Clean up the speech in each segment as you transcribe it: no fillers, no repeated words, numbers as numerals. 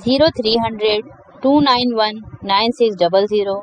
0300-291-9600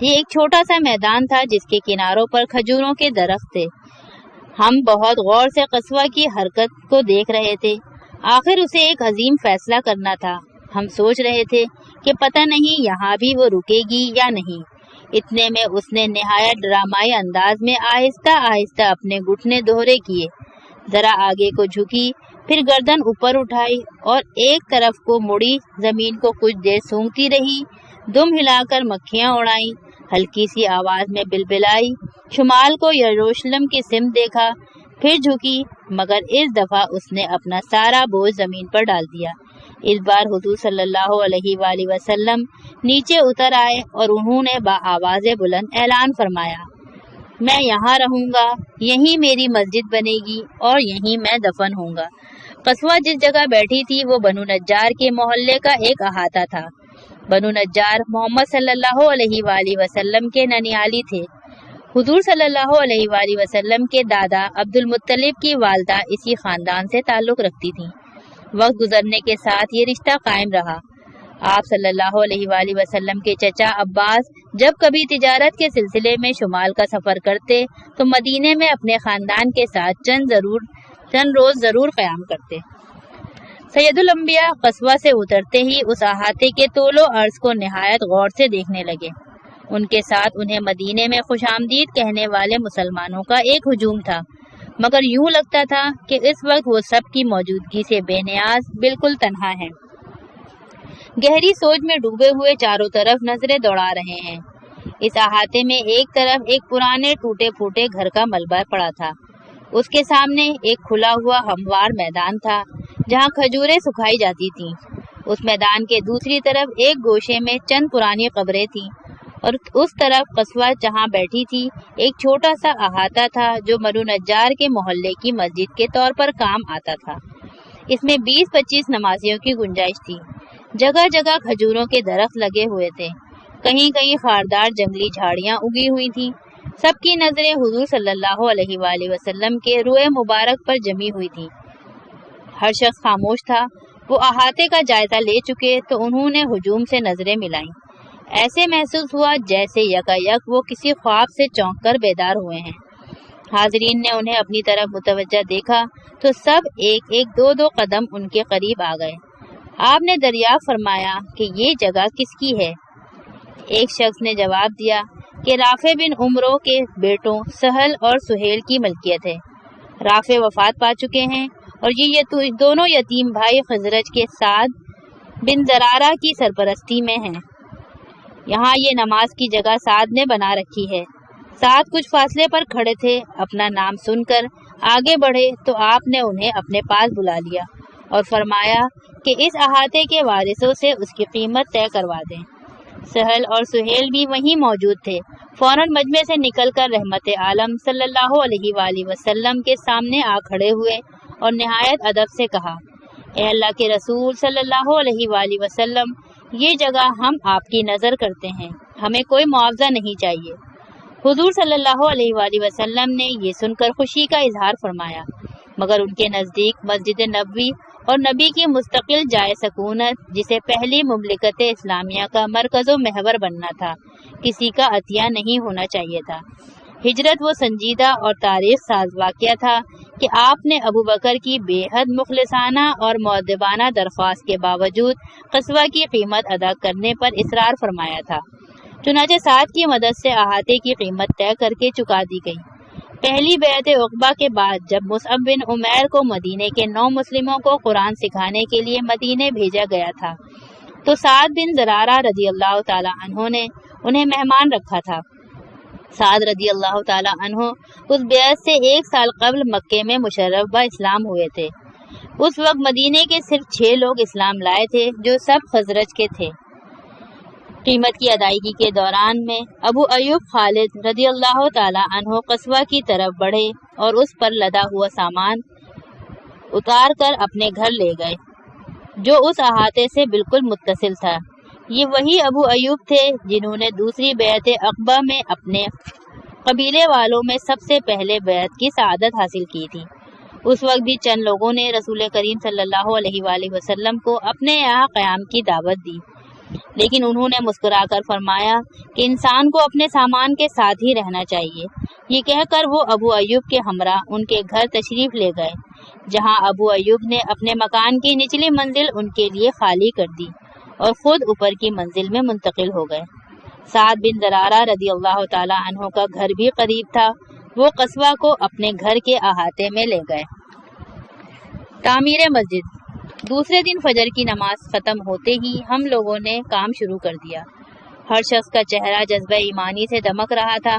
یہ ایک چھوٹا سا میدان تھا جس کے کناروں پر کھجوروں کے درخت تھے۔ ہم بہت غور سے قصوہ کی حرکت کو دیکھ رہے تھے۔ آخر اسے ایک عظیم فیصلہ کرنا تھا۔ ہم سوچ رہے تھے کہ پتہ نہیں یہاں بھی وہ رکے گی یا نہیں۔ اتنے میں اس نے نہایت ڈرامائی انداز میں آہستہ آہستہ اپنے گھٹنے دوہرے کیے، ذرا آگے کو جھکی، پھر گردن اوپر اٹھائی اور ایک طرف کو مڑی، زمین کو کچھ دیر سونگتی رہی، دم ہلا کر مکھیاں اڑائیں، ہلکی سی آواز میں بلبلائی، شمال کو یروشلم کی سمت دیکھا، پھر جھکی، مگر اس دفعہ اس نے اپنا سارا بوجھ زمین پر ڈال دیا۔ اس بار حضور صلی اللہ علیہ وآلہ وسلم نیچے اتر آئے اور انہوں نے بآواز بلند اعلان فرمایا، میں یہاں رہوں گا، یہیں میری مسجد بنے گی اور یہیں میں دفن ہوں گا۔ قصوہ جس جگہ بیٹھی تھی وہ بنو نجار کے محلے کا ایک احاطہ تھا۔ بنو نجار محمد صلی اللہ علیہ وآلہ وسلم کے ننیالی تھے۔ حضور صلی اللہ علیہ وآلہ وسلم کے دادا عبد المطلب کی والدہ اسی خاندان سے تعلق رکھتی تھیں۔ وقت گزرنے کے ساتھ یہ رشتہ قائم رہا۔ آپ صلی اللہ علیہ وآلہ وسلم کے چچا عباس جب کبھی تجارت کے سلسلے میں شمال کا سفر کرتے تو مدینے میں اپنے خاندان کے ساتھ چند روز ضرور قیام کرتے۔ سید الانبیاء قصوہ سے اترتے ہی اس احاطے کے طول و عرض کو نہایت غور سے دیکھنے لگے۔ ان کے ساتھ انہیں مدینے میں خوش آمدید کہنے والے مسلمانوں کا ایک ہجوم تھا، مگر یوں لگتا تھا کہ اس وقت وہ سب کی موجودگی سے بے نیاز بالکل تنہا ہیں، گہری سوچ میں ڈوبے ہوئے چاروں طرف نظریں دوڑا رہے ہیں۔ اس احاطے میں ایک طرف ایک پرانے ٹوٹے پھوٹے گھر کا ملبہ پڑا تھا، اس کے سامنے ایک کھلا ہوا ہموار میدان تھا جہاں کھجوریں سکھائی جاتی تھیں۔ اس میدان کے دوسری طرف ایک گوشے میں چند پرانی قبریں تھیں اور اس طرف قصوہ جہاں بیٹھی تھی ایک چھوٹا سا احاطہ تھا جو بنو نجار کے محلے کی مسجد کے طور پر کام آتا تھا۔ اس میں 20-25 نمازیوں کی گنجائش تھی۔ جگہ جگہ کھجوروں کے درخت لگے ہوئے تھے، کہیں کہیں خاردار جنگلی جھاڑیاں اگی ہوئی تھیں۔ سب کی نظریں حضور صلی اللہ علیہ وآلہ وسلم کے روئے مبارک پر جمی ہوئی تھی۔ ہر شخص خاموش تھا۔ وہ احاطے کا جائزہ لے چکے تو انہوں نے ہجوم سے نظریں ملائیں۔ ایسے محسوس ہوا جیسے یکایک وہ کسی خواب سے چونک کر بیدار ہوئے ہیں۔ حاضرین نے انہیں اپنی طرف متوجہ دیکھا تو سب ایک ایک 2 قدم ان کے قریب آ گئے۔ آپ نے دریافت فرمایا کہ یہ جگہ کس کی ہے؟ ایک شخص نے جواب دیا کہ رافع بن عمرو کے بیٹوں سہل اور سہیل کی ملکیت ہے۔ رافع وفات پا چکے ہیں اور یہ دونوں یتیم بھائی خزرج کے سعد بن زرارہ کی سرپرستی میں ہیں۔ یہاں یہ نماز کی جگہ سعد نے بنا رکھی ہے۔ سعد کچھ فاصلے پر کھڑے تھے، اپنا نام سن کر آگے بڑھے تو آپ نے انہیں اپنے پاس بلا لیا اور فرمایا کہ اس احاطے کے وارثوں سے اس کی قیمت طے کروا دیں۔ سہل اور سہیل بھی وہیں موجود تھے۔ فوراً مجمع سے نکل کر رحمت عالم صلی اللہ علیہ وآلہ وسلم کے سامنے آ کھڑے ہوئے اور نہایت ادب سے کہا، اے اللہ کے رسول صلی اللہ علیہ وآلہ وسلم، یہ جگہ ہم آپ کی نظر کرتے ہیں، ہمیں کوئی معاوضہ نہیں چاہیے۔ حضور صلی اللہ علیہ وآلہ وسلم نے یہ سن کر خوشی کا اظہار فرمایا، مگر ان کے نزدیک مسجد نبوی اور نبی کی مستقل جائے سکونت، جسے پہلی مملکت اسلامیہ کا مرکز و محور بننا تھا، کسی کا عطیہ نہیں ہونا چاہیے تھا۔ ہجرت وہ سنجیدہ اور تاریخ ساز واقعہ تھا کہ آپ نے ابو بکر کی بے حد مخلصانہ اور مؤدبانہ درخواست کے باوجود قصوہ کی قیمت ادا کرنے پر اصرار فرمایا تھا۔ چنانچہ سعد کی مدد سے احاطے کی قیمت طے کر کے چکا دی گئی۔ پہلی بیعت عقبہ کے بعد جب مصعب بن عمیر کو مدینے کے 9 مسلموں کو قرآن سکھانے کے لیے مدینے بھیجا گیا تھا تو سعد بن زرارہ رضی اللہ تعالی عنہ نے انہیں مہمان رکھا تھا۔ سعد رضی اللہ تعالی عنہ اس بیعت سے 1 سال قبل مکے میں مشرف با اسلام ہوئے تھے۔ اس وقت مدینے کے صرف 6 لوگ اسلام لائے تھے جو سب خزرج کے تھے۔ قیمت کی ادائیگی کے دوران میں ابو ایوب خالد رضی اللہ تعالی عنہ قصوہ کی طرف بڑھے اور اس پر لدا ہوا سامان اتار کر اپنے گھر لے گئے جو اس احاطے سے بالکل متصل تھا۔ یہ وہی ابو ایوب تھے جنہوں نے دوسری بیعت عقبہ میں اپنے قبیلے والوں میں سب سے پہلے بیعت کی سعادت حاصل کی تھی۔ اس وقت بھی چند لوگوں نے رسول کریم صلی اللہ علیہ وآلہ وسلم کو اپنے یہاں قیام کی دعوت دی۔ لیکن انہوں نے مسکرا کر فرمایا کہ انسان کو اپنے سامان کے ساتھ ہی رہنا چاہیے۔ یہ کہہ کر وہ ابو ایوب کے ہمراہ ان کے گھر تشریف لے گئے، جہاں ابو ایوب نے اپنے مکان کی نچلی منزل ان کے لیے خالی کر دی اور خود اوپر کی منزل میں منتقل ہو گئے۔ سعد بن زرارہ رضی اللہ تعالی عنہ کا گھر بھی قریب تھا، وہ قصبہ کو اپنے گھر کے احاطے میں لے گئے۔ تعمیر مسجد۔ دوسرے دن فجر کی نماز ختم ہوتے ہی ہم لوگوں نے کام شروع کر دیا۔ ہر شخص کا چہرہ جذبہ ایمانی سے دمک رہا تھا۔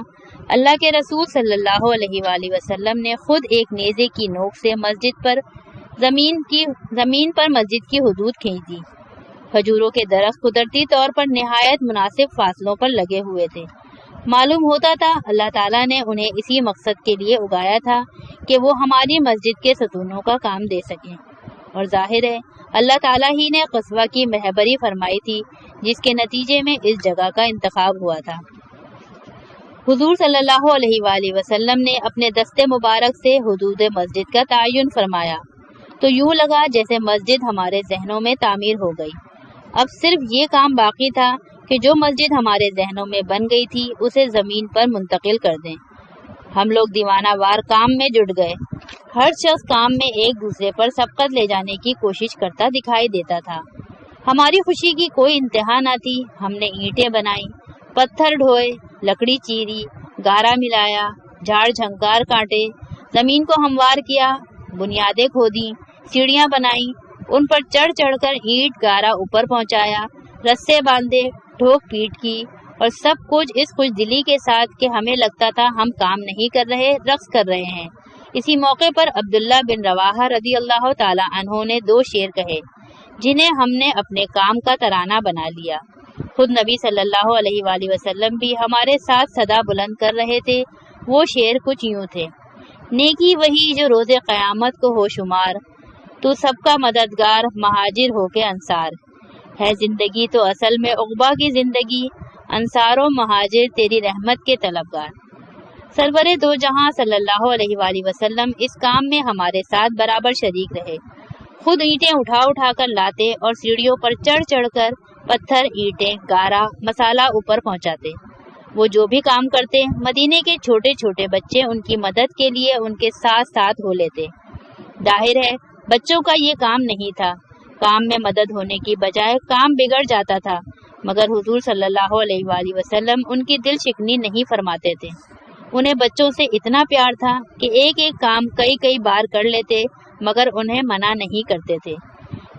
اللہ کے رسول صلی اللہ علیہ وآلہ وسلم نے خود ایک نیزے کی نوک سے زمین پر مسجد کی حدود کھینچ دی۔ کھجوروں کے درخت قدرتی طور پر نہایت مناسب فاصلوں پر لگے ہوئے تھے۔ معلوم ہوتا تھا اللہ تعالیٰ نے انہیں اسی مقصد کے لیے اگایا تھا کہ وہ ہماری مسجد کے ستونوں کا کام دے سکیں، اور ظاہر ہے اللہ تعالیٰ ہی نے قصبہ کی مہبری فرمائی تھی، جس کے نتیجے میں اس جگہ کا انتخاب ہوا تھا۔ حضور صلی اللہ علیہ وآلہ وسلم نے اپنے دست مبارک سے حدود مسجد کا تعین فرمایا تو یوں لگا جیسے مسجد ہمارے ذہنوں میں تعمیر ہو گئی۔ اب صرف یہ کام باقی تھا کہ جو مسجد ہمارے ذہنوں میں بن گئی تھی اسے زمین پر منتقل کر دیں۔ ہم لوگ دیوانہ وار کام میں جٹ گئے۔ ہر شخص کام میں ایک دوسرے پر سبقت لے جانے کی کوشش کرتا دکھائی دیتا تھا۔ ہماری خوشی کی کوئی انتہا نہ تھی۔ ہم نے اینٹیں بنائیں، پتھر ڈھوئے، لکڑی چیری، گارا ملایا، جھاڑ جھنکار کاٹے، زمین کو ہموار کیا، بنیادیں کھودیں، سیڑھیاں بنائیں، ان پر چڑھ چڑھ کر اینٹ گارا اوپر پہنچایا، رسے باندھے، ٹھوک پیٹ کی، اور سب کچھ اس خوش دلی کے ساتھ کہ ہمیں لگتا تھا ہم کام نہیں کر رہے، رقص کر رہے ہیں۔ اسی موقع پر عبداللہ بن رواحہ رضی اللہ تعالی عنہ نے 2 شعر کہے جنہیں ہم نے اپنے کام کا ترانہ بنا لیا۔ خود نبی صلی اللہ علیہ وآلہ وسلم بھی ہمارے ساتھ صدا بلند کر رہے تھے۔ وہ شعر کچھ یوں تھے: نیکی وہی جو روز قیامت کو ہو شمار، تو سب کا مددگار مہاجر ہو کے انصار، ہے زندگی تو اصل میں عقبہ کی زندگی، انصار و مہاجر تیری رحمت کے طلبگار۔ سرور دو جہاں صلی اللہ علیہ وآلہ وسلم اس کام میں ہمارے ساتھ برابر شریک رہے۔ خود اینٹیں اٹھا اٹھا کر لاتے اور سیڑھیوں پر چڑھ چڑھ کر پتھر، اینٹیں، گارا، مسالہ اوپر پہنچاتے۔ وہ جو بھی کام کرتے، مدینے کے چھوٹے چھوٹے بچے ان کی مدد کے لیے ان کے ساتھ ساتھ ہو لیتے۔ ظاہر ہے بچوں کا یہ کام نہیں تھا۔ کام میں مدد ہونے کی بجائے کام بگڑ جاتا تھا، مگر حضور صلی اللہ علیہ وآلہ وسلم ان کی دل شکنی نہیں فرماتے تھے۔ انہیں بچوں سے اتنا پیار تھا کہ ایک ایک کام کئی بار کر لیتے، مگر انہیں منع نہیں کرتے تھے۔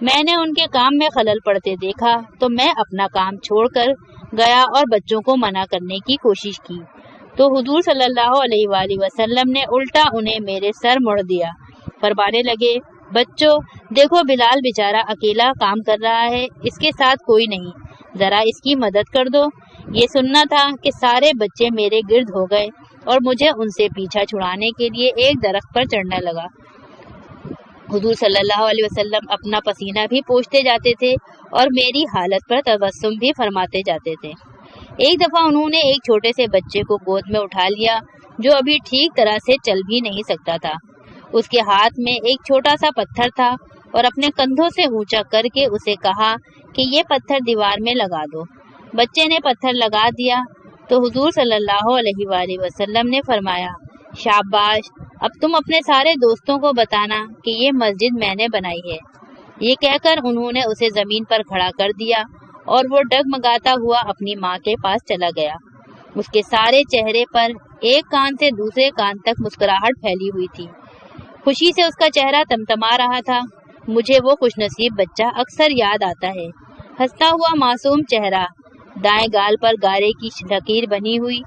میں نے ان کے کام میں خلل پڑتے دیکھا تو میں اپنا کام چھوڑ کر گیا اور بچوں کو منع کرنے کی کوشش کی، تو حضور صلی اللہ علیہ وآلہ وسلم نے الٹا انہیں میرے سر موڑ دیا۔ فرمانے لگے: بچوں دیکھو، بلال بیچارہ اکیلا کام کر رہا ہے، اس کے ساتھ کوئی نہیں، ذرا اس کی مدد کر دو۔ یہ سننا تھا کہ سارے بچے میرے گرد ہو گئے اور مجھے ان سے پیچھا چھڑانے کے لیے ایک درخت پر چڑھنے لگا۔ حضور صلی اللہ علیہ وسلم اپنا پسینہ بھی پوچھتے جاتے تھے اور میری حالت پر تبسم بھی فرماتے جاتے تھے۔ ایک دفعہ انہوں نے ایک چھوٹے سے بچے کو گود میں اٹھا لیا جو ابھی ٹھیک طرح سے چل بھی نہیں سکتا تھا۔ اس کے ہاتھ میں ایک چھوٹا سا پتھر تھا اور اپنے کندھوں سے اونچا کر کے اسے کہا کہ یہ پتھر دیوار میں لگا دو۔ بچے نے پتھر لگا دیا تو حضور صلی اللہ علیہ وآلہ وسلم نے فرمایا: شاباش، اب تم اپنے سارے دوستوں کو بتانا کہ یہ مسجد میں نے بنائی ہے۔ یہ کہہ کر انہوں نے اسے زمین پر کھڑا کر دیا اور وہ ڈگمگاتا ہوا اپنی ماں کے پاس چلا گیا۔ اس کے سارے چہرے پر ایک کان سے دوسرے کان تک مسکراہٹ پھیلی ہوئی تھی۔ خوشی سے اس کا چہرہ تمتما رہا تھا۔ مجھے وہ خوش نصیب بچہ اکثر یاد آتا ہے۔ ہنستا ہوا معصوم چہرہ، دائیں گال پر گارے کی لکیر بنی ہوئی،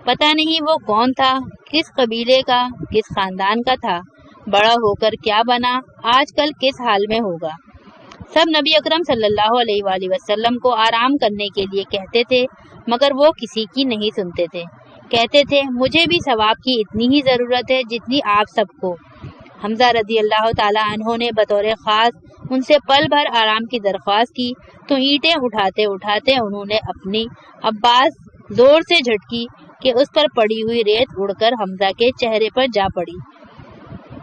پتہ نہیں وہ کون تھا، کس قبیلے کا، کس خاندان کا تھا، بڑا ہو کر کیا بنا، آج کل کس حال میں ہوگا۔ سب نبی اکرم صلی اللہ علیہ وآلہ وسلم کو آرام کرنے کے لیے کہتے تھے، مگر وہ کسی کی نہیں سنتے تھے۔ کہتے تھے مجھے بھی ثواب کی اتنی ہی ضرورت ہے جتنی آپ سب کو۔ حمزہ رضی اللہ تعالی عنہ نے بطور خاص ان سے پل بھر آرام کی درخواست کی تو اینٹیں اٹھاتے اٹھاتے انہوں نے اپنی عباس زور سے جھٹکی کہ اس پر پڑی ہوئی ریت اڑ کر حمزہ کے چہرے پر جا پڑی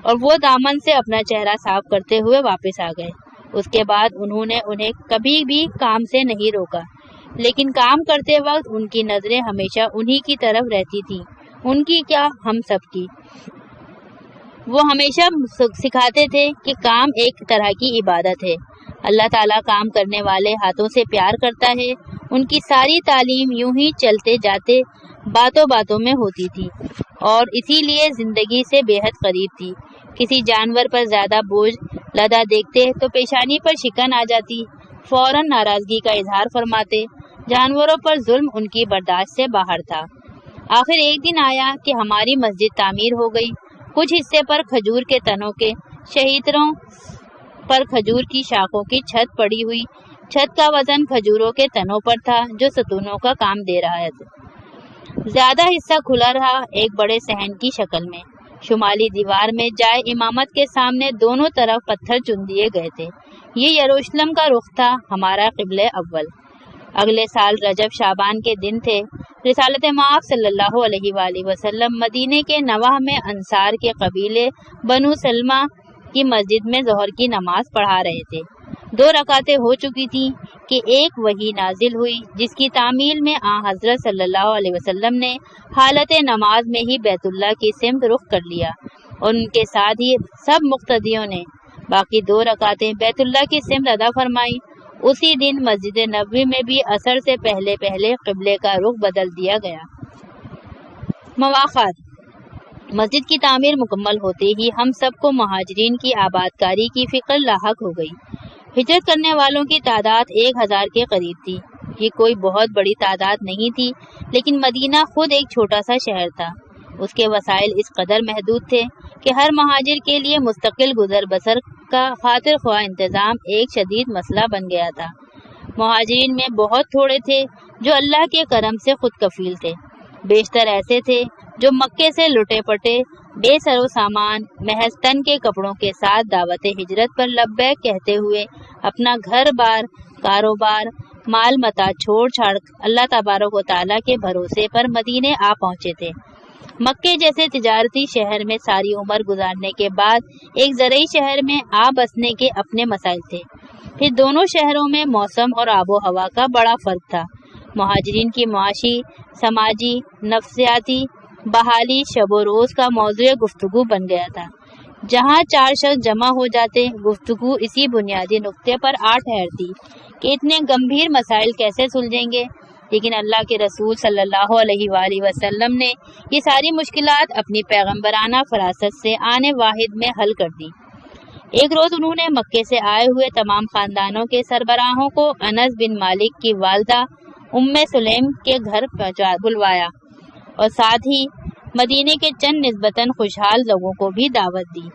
اور وہ دامن سے اپنا چہرہ صاف کرتے ہوئے واپس آ گئے۔ اس کے بعد انہوں نے انہیں کبھی بھی کام سے نہیں روکا، لیکن کام کرتے وقت ان کی نظریں ہمیشہ انہی کی طرف رہتی تھیں، ان کی کیا ہم سب کی۔ وہ ہمیشہ سکھاتے تھے کہ کام ایک طرح کی عبادت ہے، اللہ تعالیٰ کام کرنے والے ہاتھوں سے پیار کرتا ہے۔ ان کی ساری تعلیم یوں ہی چلتے جاتے باتوں باتوں میں ہوتی تھی اور اسی لیے زندگی سے بے حد قریب تھی۔ کسی جانور پر زیادہ بوجھ لدا دیکھتے تو پیشانی پر شکن آ جاتی، فوراً ناراضگی کا اظہار فرماتے۔ جانوروں پر ظلم ان کی برداشت سے باہر تھا۔ آخر ایک دن آیا کہ ہماری مسجد تعمیر ہو گئی، کچھ حصے پر کھجور کے تنوں کے شہیتروں پر کھجور کی شاخوں کی چھت پڑی ہوئی، چھت کا وزن کھجوروں کے تنوں پر تھا جو ستونوں کا کام دے رہا ہے۔ زیادہ حصہ کھلا رہا ایک بڑے صحن کی شکل میں۔ شمالی دیوار میں جائے امامت کے سامنے دونوں طرف پتھر چن دیے گئے تھے۔ یہ یروشلم کا رخ تھا، ہمارا قبلہ اول۔ اگلے سال رجب شعبان کے دن تھے۔ رسالت مآب صلی اللہ علیہ وآلہ وسلم مدینے کے نواح میں انصار کے قبیلے بنو سلمہ کی مسجد میں ظہر کی نماز پڑھا رہے تھے۔ 2 رکعتیں ہو چکی تھیں کہ ایک وحی نازل ہوئی جس کی تعمیل میں حضرت صلی اللہ علیہ وسلم نے حالت نماز میں ہی بیت اللہ کی سمت رخ کر لیا اور ان کے ساتھ ہی سب مقتدیوں نے باقی 2 رکعتیں بیت اللہ کی سمت ادا فرمائی۔ اسی دن مسجد نبوی میں بھی عصر سے پہلے قبلے کا رخ بدل دیا گیا۔ مواخات: مسجد کی تعمیر مکمل ہوتے ہی ہم سب کو مہاجرین کی آبادکاری کی فکر لاحق ہو گئی۔ ہجرت کرنے والوں کی تعداد 1000 کے قریب تھی۔ یہ کوئی بہت بڑی تعداد نہیں تھی، لیکن مدینہ خود ایک چھوٹا سا شہر تھا۔ اس کے وسائل اس قدر محدود تھے کہ ہر مہاجر کے لیے مستقل گزر بسر کا خاطر خواہ انتظام ایک شدید مسئلہ بن گیا تھا۔ مہاجرین میں بہت تھوڑے تھے جو اللہ کے کرم سے خود کفیل تھے۔ بیشتر ایسے تھے جو مکے سے لٹے پٹے بے سر و سامان محض تن کے کپڑوں کے ساتھ دعوت ہجرت پر لبیک کہتے ہوئے اپنا گھر بار، کاروبار، مال متاع چھوڑ چھاڑ اللہ تبارک و تعالیٰ کے بھروسے پر مدینے آ پہنچے تھے۔ مکے جیسے تجارتی شہر میں ساری عمر گزارنے کے بعد ایک زرعی شہر میں آ بسنے کے اپنے مسائل تھے۔ پھر دونوں شہروں میں موسم اور آب و ہوا کا بڑا فرق تھا۔ مہاجرین کی معاشی، سماجی، نفسیاتی بحالی شب و روز کا موضوع گفتگو بن گیا تھا۔ جہاں 4 شخص جمع ہو جاتے، گفتگو اسی بنیادی نقطے پر آ ٹھہرتی کہ اتنے گمبھیر مسائل کیسے سلجھیں گے، لیکن اللہ کے رسول صلی اللہ علیہ وآلہ وسلم نے یہ ساری مشکلات اپنی پیغمبرانہ فراست سے آنے واحد میں حل کر دی۔ ایک روز انہوں نے مکے سے آئے ہوئے تمام خاندانوں کے سربراہوں کو انس بن مالک کی والدہ ام سلیم کے گھر بلوایا اور ساتھ ہی مدینے کے چند نسبتاً خوشحال لوگوں کو بھی دعوت دی۔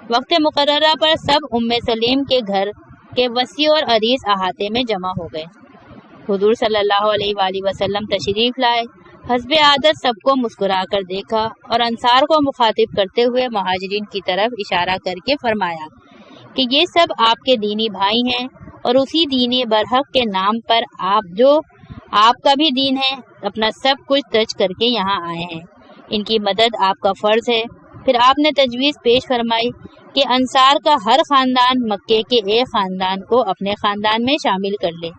وقت مقررہ پر سب ام سلیم کے گھر کے وسیع اور عریض احاطے میں جمع ہو گئے۔ حضور صلی اللہ علیہ وآلہ وسلم تشریف لائے۔ حسب عادت سب کو مسکرا کر دیکھا اور انصار کو مخاطب کرتے ہوئے مہاجرین کی طرف اشارہ کر کے فرمایا کہ یہ سب آپ کے دینی بھائی ہیں اور اسی دینی برحق کے نام پر آپ کا بھی دین ہے، اپنا سب کچھ ترک کر کے یہاں آئے ہیں۔ ان کی مدد آپ کا فرض ہے۔ پھر آپ نے تجویز پیش فرمائی کہ انصار کا ہر خاندان مکے کے ایک خاندان کو اپنے خاندان میں شامل کر لے،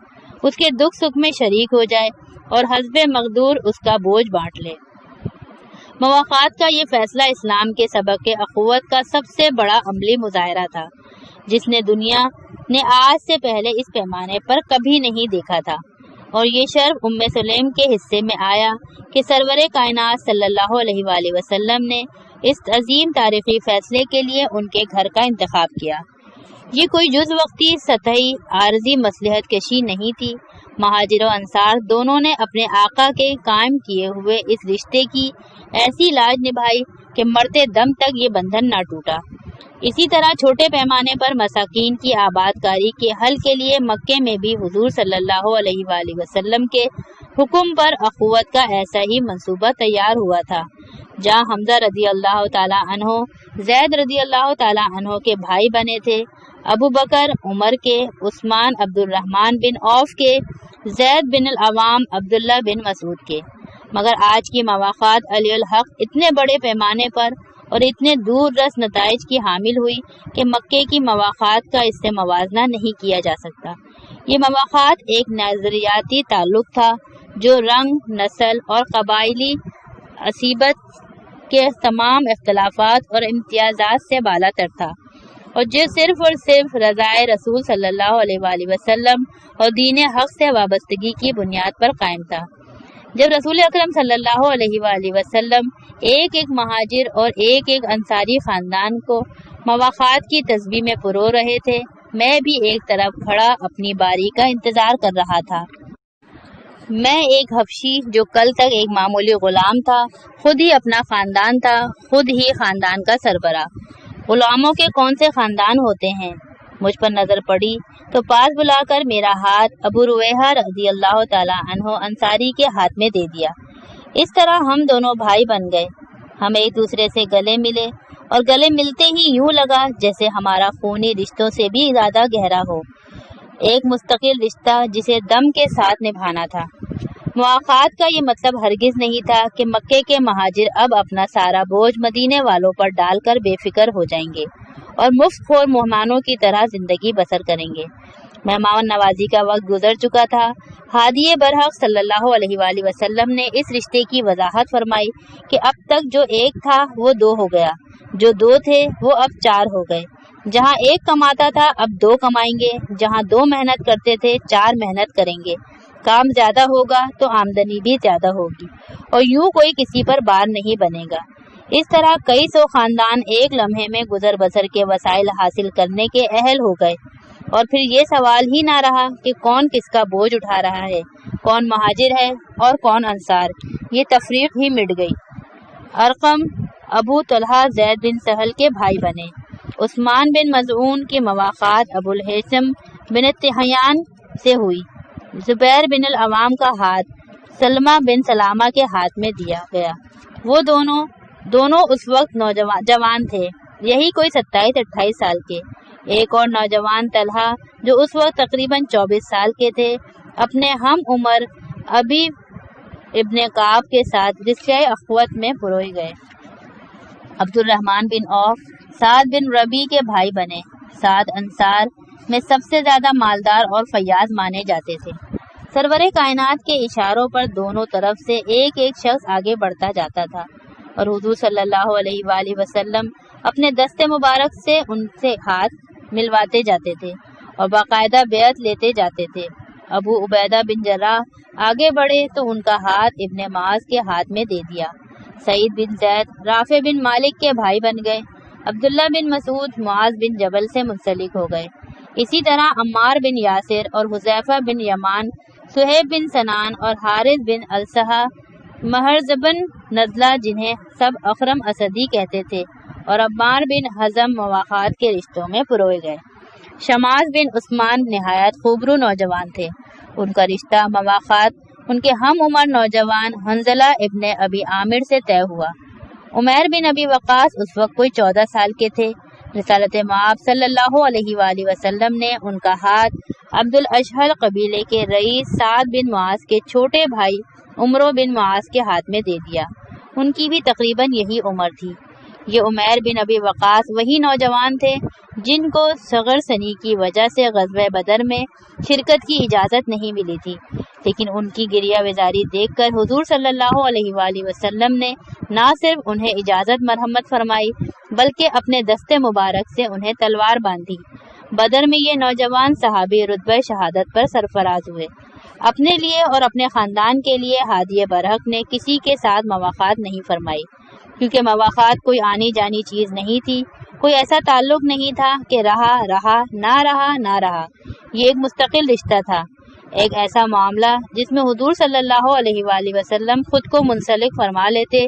اس کے دکھ سکھ میں شریک ہو جائے اور حسب مقدور اس کا بوجھ بانٹ لے۔ مواخات کا یہ فیصلہ اسلام کے سبق اخوت کا سب سے بڑا عملی مظاہرہ تھا، جس نے دنیا نے آج سے پہلے اس پیمانے پر کبھی نہیں دیکھا تھا، اور یہ شرف ام سلیم کے حصے میں آیا کہ سرور کائنات صلی اللہ علیہ وآلہ وسلم نے اس عظیم تاریخی فیصلے کے لیے ان کے گھر کا انتخاب کیا۔ یہ کوئی جز وقتی سطحی عارضی مصلحت کشی نہیں تھی۔ مہاجر و انصار دونوں نے اپنے آقا کے قائم کیے ہوئے اس رشتے کی ایسی لاج نبھائی کہ مرتے دم تک یہ بندھن نہ ٹوٹا۔ اسی طرح چھوٹے پیمانے پر مساکین کی آبادکاری کے حل کے لیے مکے میں بھی حضور صلی اللہ علیہ وآلہ وسلم کے حکم پر اخوت کا ایسا ہی منصوبہ تیار ہوا تھا۔ جہاں حمزہ رضی اللہ تعالیٰ عنہ زید رضی اللہ تعالیٰ عنہ کے بھائی بنے تھے، ابو بکر عمر کے، عثمان عبد الرحمن بن عوف کے، زید بن العوام عبداللہ بن مسعود کے، مگر آج کی مواخات علی الحق اتنے بڑے پیمانے پر اور اتنے دور رس نتائج کی حامل ہوئی کہ مکے کی مواخات کا اس سے موازنہ نہیں کیا جا سکتا۔ یہ مواخات ایک نظریاتی تعلق تھا جو رنگ، نسل اور قبائلی عصبیت کے تمام اختلافات اور امتیازات سے بالا تر تھا، اور جو صرف اور صرف رضائے رسول صلی اللہ علیہ وآلہ وسلم اور دین حق سے وابستگی کی بنیاد پر قائم تھا۔ جب رسول اکرم صلی اللہ علیہ وآلہ وسلم ایک ایک مہاجر اور ایک ایک انصاری خاندان کو مواخات کی تسبیح میں پرو رہے تھے، میں بھی ایک طرف کھڑا اپنی باری کا انتظار کر رہا تھا۔ میں ایک حبشی جو کل تک ایک معمولی غلام تھا، خود ہی اپنا خاندان تھا، خود ہی خاندان کا سربراہ۔ غلاموں کے کون سے خاندان ہوتے ہیں؟ مجھ پر نظر پڑی تو پاس بلا کر میرا ہاتھ ابو رویحہ رضی اللہ تعالی عنہ انصاری کے ہاتھ میں دے دیا۔ اس طرح ہم دونوں بھائی بن گئے۔ ہم ایک دوسرے سے گلے ملے اور گلے ملتے ہی یوں لگا جیسے ہمارا خونی رشتوں سے بھی زیادہ گہرا ہو، ایک مستقل رشتہ جسے دم کے ساتھ نبھانا تھا۔ مواخات کا یہ مطلب ہرگز نہیں تھا کہ مکے کے مہاجر اب اپنا سارا بوجھ مدینے والوں پر ڈال کر بے فکر ہو جائیں گے اور مفت خور مہمانوں کی طرح زندگی بسر کریں گے۔ مہمان نوازی کا وقت گزر چکا تھا۔ ہادی برحق صلی اللہ علیہ وآلہ وسلم نے اس رشتے کی وضاحت فرمائی کہ اب تک جو ایک تھا وہ دو ہو گیا، جو دو تھے وہ اب چار ہو گئے، جہاں ایک کماتا تھا اب دو کمائیں گے، جہاں دو محنت کرتے تھے چار محنت کریں گے، کام زیادہ ہوگا تو آمدنی بھی زیادہ ہوگی، اور یوں کوئی کسی پر بار نہیں بنے گا۔ اس طرح کئی سو خاندان ایک لمحے میں گزر بسر کے وسائل حاصل کرنے کے اہل ہو گئے، اور پھر یہ سوال ہی نہ رہا کہ کون کس کا بوجھ اٹھا رہا ہے، کون مہاجر ہے اور کون انصار۔ یہ تفریق ہی مٹ گئی۔ ارقم ابو طلحہ زید بن سہل کے بھائی بنے۔ عثمان بن مظعون کی مواخات ابو الہیثم بن تحیان سے ہوئی۔ زبیر بن العوام کا ہاتھ سلمہ بن سلامہ کے ہاتھ میں دیا گیا۔ وہ دونوں اس وقت جوان تھے، یہی کوئی 27-28 سال کے۔ ایک اور نوجوان طلحہ جو اس وقت تقریباً 24 سال کے تھے، اپنے ہم عمر ابی ابن کعب کے ساتھ رشتہ اخوت میں پروئے گئے۔ عبد الرحمن بن عوف سعد بن ربیع کے بھائی بنے۔ سعد انصار میں سب سے زیادہ مالدار اور فیاض مانے جاتے تھے۔ سرور کائنات کے اشاروں پر دونوں طرف سے ایک ایک شخص آگے بڑھتا جاتا تھا، اور حضور صلی اللہ علیہ وآلہ وسلم اپنے دست مبارک سے ان سے ہاتھ ملواتے جاتے تھے اور باقاعدہ بیعت لیتے جاتے تھے۔ ابو عبیدہ بن جراح آگے بڑھے تو ان کا ہاتھ ابن معاذ کے ہاتھ میں دے دیا۔ سعید بن زید رافع بن مالک کے بھائی بن گئے۔ عبداللہ بن مسعود معاذ بن جبل سے منسلک ہو گئے۔ اسی طرح عمار بن یاسر اور حذیفہ بن یمان، صہیب بن سنان اور حارث بن الصحہ، محرز بن نزلہ جنہیں سب اخرم اسدی کہتے تھے، اور عمار بن حزم مواخات کے رشتوں میں پروئے گئے۔ شماس بن عثمان نہایت خوبرو نوجوان تھے۔ ان کا رشتہ مواخات ان کے ہم عمر نوجوان حنظلہ ابن ابی عامر سے طے ہوا۔ عمیر بن ابی وقاص اس وقت کوئی 14 سال کے تھے۔ رسالت مآب صلی اللہ علیہ وآلہ وسلم نے ان کا ہاتھ عبد الاشہل قبیلے کے رئیس سعد بن معاذ کے چھوٹے بھائی عمرو بن معاذ کے ہاتھ میں دے دیا۔ ان کی بھی تقریباً یہی عمر تھی۔ یہ عمیر بن ابی وقاص وہی نوجوان تھے جن کو صغر سنی کی وجہ سے غزوہ بدر میں شرکت کی اجازت نہیں ملی تھی، لیکن ان کی گریہ وزاری دیکھ کر حضور صلی اللہ علیہ وآلہ وسلم نے نہ صرف انہیں اجازت مرحمت فرمائی بلکہ اپنے دست مبارک سے انہیں تلوار باندھی۔ بدر میں یہ نوجوان صحابی رتبہ شہادت پر سرفراز ہوئے۔ اپنے لیے اور اپنے خاندان کے لیے ہادی برحق نے کسی کے ساتھ مواخات نہیں فرمائی، کیونکہ مواخات کوئی آنی جانی چیز نہیں تھی، کوئی ایسا تعلق نہیں تھا کہ رہا نہ رہا نہ رہا۔ یہ ایک مستقل رشتہ تھا، ایک ایسا معاملہ جس میں حضور صلی اللہ علیہ وآلہ وسلم خود کو منسلک فرما لیتے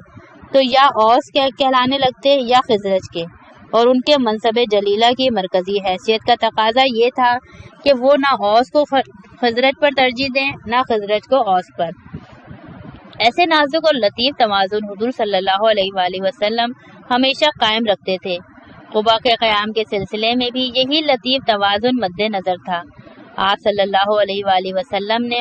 تو یا اوس کہلانے لگتے یا خزرج کے، اور ان کے منصب جلیلہ کی مرکزی حیثیت کا تقاضا یہ تھا کہ وہ نہ اوس کو خزرج پر ترجیح دیں نہ خزرج کو اوس پر۔ ایسے نازک اور لطیف توازن حضور صلی اللہ علیہ وآلہ وسلم ہمیشہ قائم رکھتے تھے۔ قبا کے قیام کے سلسلے میں بھی یہی لطیف توازن مد نظر تھا۔ آپ صلی اللہ علیہ وآلہ وسلم نے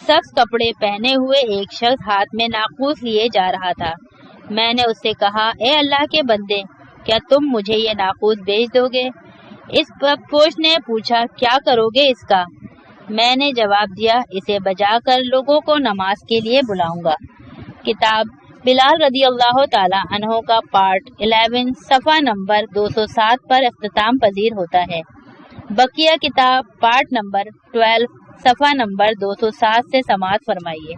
سبز کپڑے پہنے ہوئے ایک شخص ہاتھ میں ناقوس لیے جا رہا تھا۔ میں نے اس سے کہا، اے اللہ کے بندے، کیا تم مجھے یہ ناقوس بیچ دو گے؟ اس پوش نے پوچھا، کیا کرو گے اس کا؟ میں نے جواب دیا، اسے بجا کر لوگوں کو نماز کے لیے بلاؤں گا۔ کتاب بلال رضی اللہ تعالی عنہ کا پارٹ 11 صفحہ نمبر 207 پر اختتام پذیر ہوتا ہے۔ بقیہ کتاب پارٹ نمبر 12 صفحہ نمبر 207 سے سماعت فرمائیے۔